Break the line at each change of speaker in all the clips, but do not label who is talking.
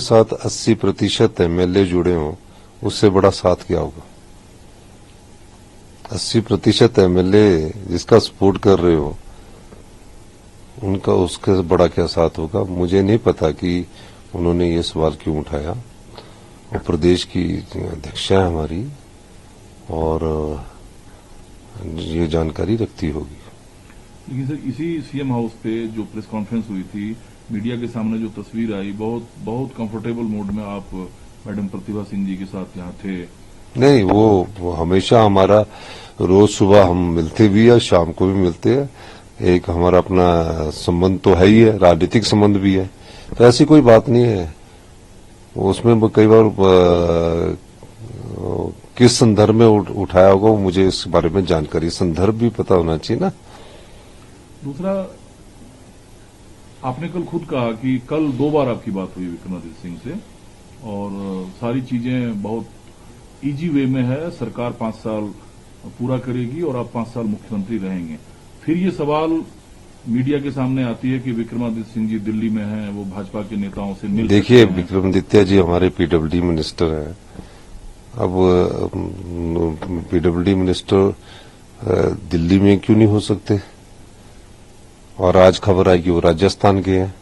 साथ 80% एमएलए जुड़े हों, उससे बड़ा साथ क्या होगा। 80% एमएलए जिसका सपोर्ट कर रहे हो, उनका उसके बड़ा क्या साथ होगा। मुझे नहीं पता कि उन्होंने ये सवाल क्यों उठाया। और प्रदेश की अध्यक्षा है हमारी, और ये जानकारी रखती होगी।
लेकिन सर, इसी सीएम हाउस पे जो प्रेस कॉन्फ्रेंस हुई थी, मीडिया के सामने जो तस्वीर आई, बहुत कंफर्टेबल मूड में आप मैडम प्रतिभा सिंह जी के साथ यहाँ थे।
नहीं, वो हमेशा हमारा रोज सुबह हम मिलते भी है, शाम को भी मिलते हैं। एक हमारा अपना संबंध तो है ही है, राजनीतिक संबंध भी है, तो ऐसी कोई बात नहीं है। उसमें कई बार किस संदर्भ में उठाया होगा, वो मुझे इस बारे में जानकारी, संदर्भ भी पता होना चाहिए ना।
दूसरा, आपने कल खुद कहा कि कल 2 बार आपकी बात हुई विक्रमादित्य सिंह से, और सारी चीजें बहुत इजी वे में है। सरकार 5 साल पूरा करेगी और आप 5 साल मुख्यमंत्री रहेंगे। फिर ये सवाल मीडिया के सामने आती है कि विक्रमादित्य सिंह जी दिल्ली में हैं, वो भाजपा के नेताओं से मिल
देखिए, विक्रमादित्य जी हमारे पीडब्ल्यूडी मिनिस्टर हैं। अब पीडब्ल्यूडी मिनिस्टर दिल्ली में क्यों नहीं हो सकते, और आज खबर आई कि वो राजस्थान के हैं।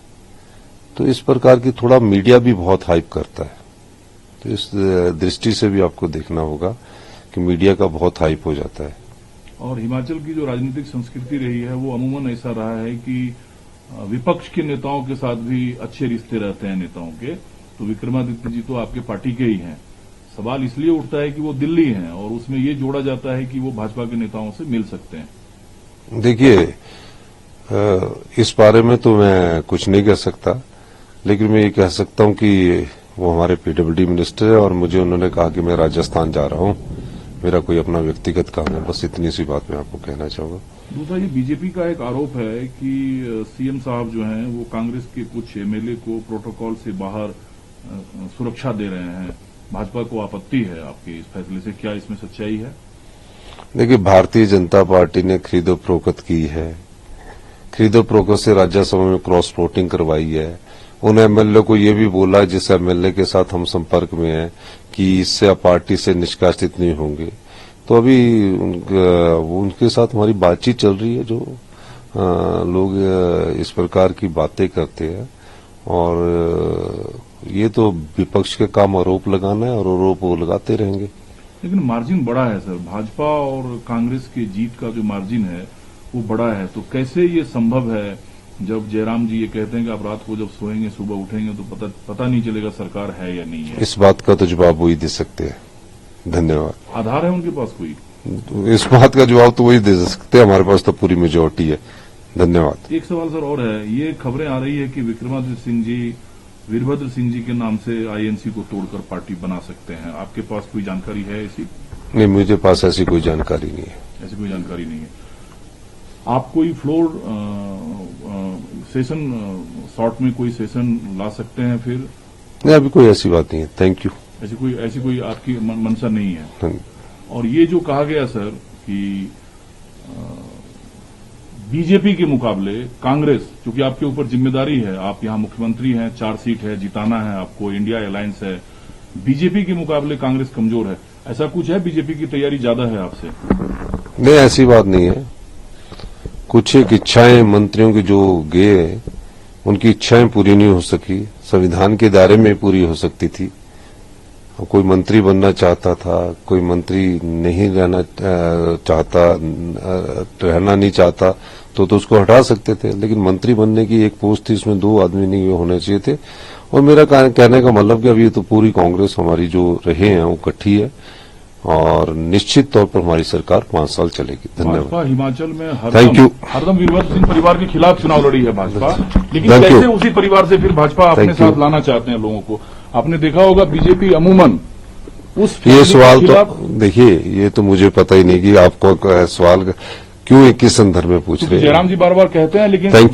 तो इस प्रकार की थोड़ा मीडिया भी बहुत हाइप करता है, तो इस दृष्टि से भी आपको देखना होगा कि मीडिया का बहुत हाइप हो जाता है।
और हिमाचल की जो राजनीतिक संस्कृति रही है, वो अमूमन ऐसा रहा है कि विपक्ष के नेताओं के साथ भी अच्छे रिश्ते रहते हैं नेताओं के। तो विक्रमादित्य जी तो आपके पार्टी के ही हैं। सवाल इसलिए उठता है कि वो दिल्ली हैं, और उसमें ये जोड़ा जाता है कि वो भाजपा के नेताओं से मिल सकते हैं।
देखिए, इस बारे में तो मैं कुछ नहीं कह सकता, लेकिन मैं ये कह सकता हूं कि वो हमारे पीडब्ल्यूडी मिनिस्टर है, और मुझे उन्होंने कहा कि मैं राजस्थान जा रहा हूं, मेरा कोई अपना व्यक्तिगत काम है। बस इतनी सी बात मैं आपको कहना चाहूंगा।
दूसरा, ये बीजेपी का एक आरोप है कि सीएम साहब जो हैं, वो कांग्रेस के कुछ एमएलए को प्रोटोकॉल से बाहर सुरक्षा दे रहे हैं। भाजपा को आपत्ति है आपके इस फैसले से, क्या इसमें सच्चाई है?
देखिए, भारतीय जनता पार्टी ने खरीदो फरोख्त की है। खरीदो फरोख्त से राज्यसभा में क्रॉस वोटिंग करवाई है। उन एमएलए को ये भी बोला, जिस एमएलए के साथ हम संपर्क में हैं, कि इससे आप पार्टी से निष्कासित नहीं होंगे। तो अभी उनके साथ हमारी बातचीत चल रही है। जो लोग इस प्रकार की बातें करते हैं, और ये तो विपक्ष के काम आरोप लगाना है, और आरोप वो लगाते रहेंगे।
लेकिन मार्जिन बड़ा है सर, भाजपा और कांग्रेस की जीत का जो मार्जिन है वो बड़ा है। तो कैसे ये संभव है, जब जयराम जी ये कहते हैं कि आप रात को जब सोएंगे सुबह उठेंगे तो पता नहीं चलेगा सरकार है या नहीं है?
इस बात का तो जवाब वही दे सकते हैं। धन्यवाद।
आधार है उनके पास कोई?
इस बात का जवाब तो वही दे सकते हैं, हमारे पास तो पूरी मेजोरिटी है। धन्यवाद।
एक सवाल सर और है, ये खबरें आ रही है कि विक्रमादित्य सिंह जी वीरभद्र सिंह जी के नाम से आईएनसी को तोड़कर पार्टी बना सकते हैं। आपके पास कोई जानकारी है ऐसी?
नहीं, मुझे पास ऐसी कोई जानकारी नहीं है।
ऐसी कोई जानकारी नहीं है। आप कोई फ्लोर सेशन शॉर्ट में कोई सेशन ला सकते हैं फिर?
नहीं, अभी कोई ऐसी बात नहीं है। Thank you.
ऐसी कोई आपकी मंशा नहीं है। और ये जो कहा गया सर कि बीजेपी के मुकाबले कांग्रेस, क्योंकि आपके ऊपर जिम्मेदारी है, आप यहां मुख्यमंत्री हैं, 4 सीट है, जिताना है आपको, इंडिया अलायंस है, बीजेपी के मुकाबले कांग्रेस कमजोर है, ऐसा कुछ है? बीजेपी की तैयारी ज्यादा है आपसे?
नहीं, ऐसी बात नहीं है। कुछ एक इच्छाएं मंत्रियों की जो गए, उनकी इच्छाएं पूरी नहीं हो सकी। संविधान के दायरे में पूरी हो सकती थी। कोई मंत्री बनना चाहता था, कोई मंत्री नहीं रहना चाहता, रहना नहीं चाहता, तो उसको हटा सकते थे। लेकिन मंत्री बनने की एक पोस्ट थी, उसमें 2 आदमी नहीं होने चाहिए थे। और मेरा कहने का मतलब कि अभी तो पूरी कांग्रेस हमारी जो रहे हैं वो इकट्ठी है, और निश्चित तौर पर हमारी सरकार 5 साल चलेगी। धन्यवाद।
हिमाचल में
हरदम
वीरभद्र सिंह परिवार के खिलाफ चुनाव लड़ी है भाजपा, लेकिन कैसे उसी परिवार से फिर भाजपा अपने साथ लाना चाहते हैं लोगों को? आपने देखा होगा बीजेपी अमूमन उस
ये सवाल तो देखिए, ये तो मुझे पता ही नहीं कि आपको सवाल क्यों किस संदर्भ में पूछ रहे हैं।
जयराम जी बार बार कहते हैं, लेकिन